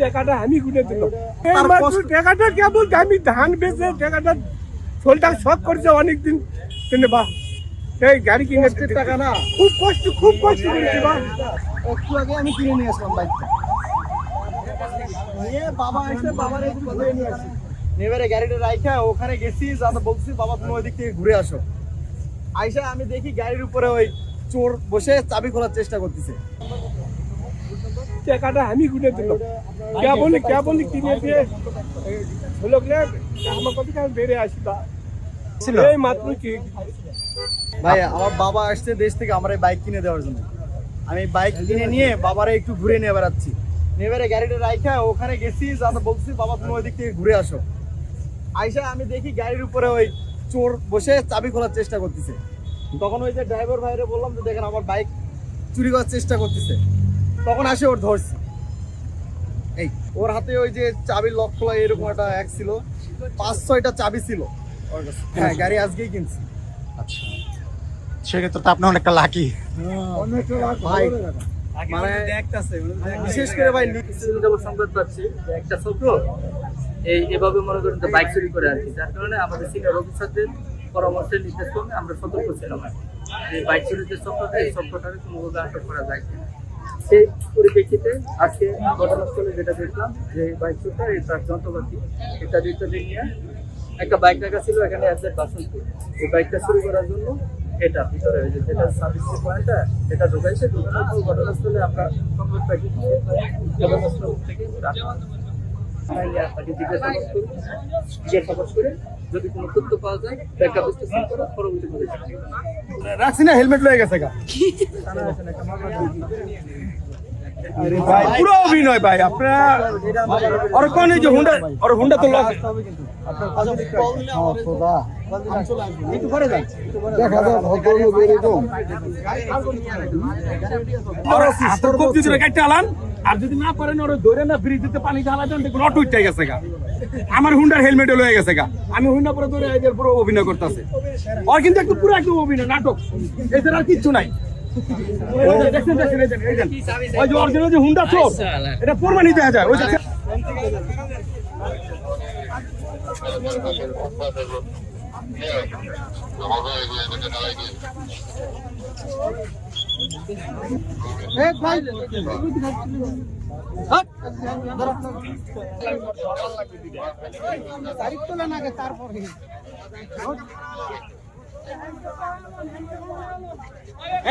টাকাটা আমি গুনে দিলাম। টাকাটা কেবল আমি ধান বেচে টাকাটা শোলটা শখ করছে অনেকদিন। বা এই গাড়ি কিনে টাকা না, খুব কষ্ট করেছি বা। একটু আগে আমি কিনে নিয়ে আসলাম বাইকটা, নিয়ে বাবা এসে বাবার একটু বলে নিয়ে আসি। এবারে গাড়িটা রাইখা ওখানে গেছি, যাতে বলছি বাবা তুমি ওই দিক থেকে ঘুরে আসো। আইসা আমি দেখি গাড়ির উপরে ওই চোর বসে চাবি খোলার চেষ্টা করতেছে। টাকাটা আমি গুনে দিলাম। কেবল কিনে দিয়ে লোকলে আমার কথা বেড়ে আসি বা এই মাত্র কি ভাই আমার বাবা আসছে দেশ থেকে আমার এই বাইক কিনে দেওয়ার জন্য। আমি বাইক কিনে নিয়ে বাবারে একটু ঘুরে নিয়ে বেড়াচ্ছি। এবারে গাড়িটা রাইখা ওখানে গেছি, যাতে বলছি বাবা তুমি ওই দিক থেকে ঘুরে আসো। আইসা আমি দেখি গাড়ির উপরে ওই চোর বসে চাবি খোলার চেষ্টা করতেছে। তখন ওই যে ড্রাইভার ভাইরে বললাম যে দেখেন আমার বাইক চুরি করার চেষ্টা করতেছে। তখন আসে ওর ধরছি, এই ওর হাতে ওই যে চাবি লক খোলা এরকম একটা এক ছিল, 5-6টা চাবি ছিল ওর কাছে। হ্যাঁ, গাড়ি আজকেই কিনছি। আচ্ছা, সেক্ষেত্রে তো আপনি অনেকটা লাকি। ভাই মানে বিশেষ করে ভাই সংবাদ পাচ্ছি যে একটা ছোট এভাবে মনে করেন বাইক চুরি করে আর কি, যার কারণে আমাদের সিনিয়র অফিসারদের পরামর্শের নির্দেশ ক্রমে আমরা সতর্ক ছিলাম এই বাইক চুরির যে চক্রটা, এই চক্রটাকে কোনোভাবে আটক করা যায় কিনা। সেই পরিপ্রেক্ষিতে আজকে ঘটনাস্থলে যেটা দেখলাম যে বাইক চোরটা এই তার যন্ত্রপাতি ইত্যাদি নিয়ে একটা বাইক রাখা ছিল এখানে একজাক্ট বাসন্তপুর। এই বাইকটা চুরি করার জন্য এটা ভিতরে যেটা সার্ভিস পয়েন্টটা এটা ঢোকাইছে। ঢোকানোর পর ঘটনাস্থলে আমরা সংবাদ পাই ঘটনাস্থল থেকে আপনাকে জিজ্ঞাসাবাদ করে যদি কোনো তথ্য পাওয়া যায় ব্যাকআপ স্টেশন করে পরবর্তী করে রাখছি না, হেলমেট লয়ে গেছে গা। ভাই পুরো অভিনয় ভাই আপনারা। আর কোন এই যে হুন্ডা তো লস আর যদি না পারেন ওরা ধরে না ব্রিজ দিতে পানি ঢালা দেন, দেখুন অটো উঠে গেছে গা। আমার হুন্ডার হেলমেট লয়ে গেছে গা। আমি হুন্ডা পরে ধরে এদের পুরো অভিনয় করতেছে। আর কিন্তু একটু পুরো একদম অভিনয় নাটক, এদের আর কিচ্ছু নাই। ওই যে অরিজিনাল যে হুন্ডা চোর, এটা প্রমাণিত হয়ে যায়। ওই যে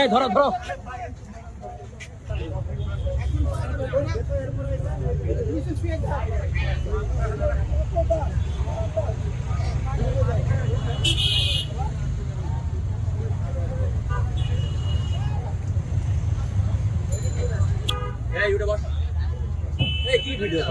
এই ধরো কি ভিডিও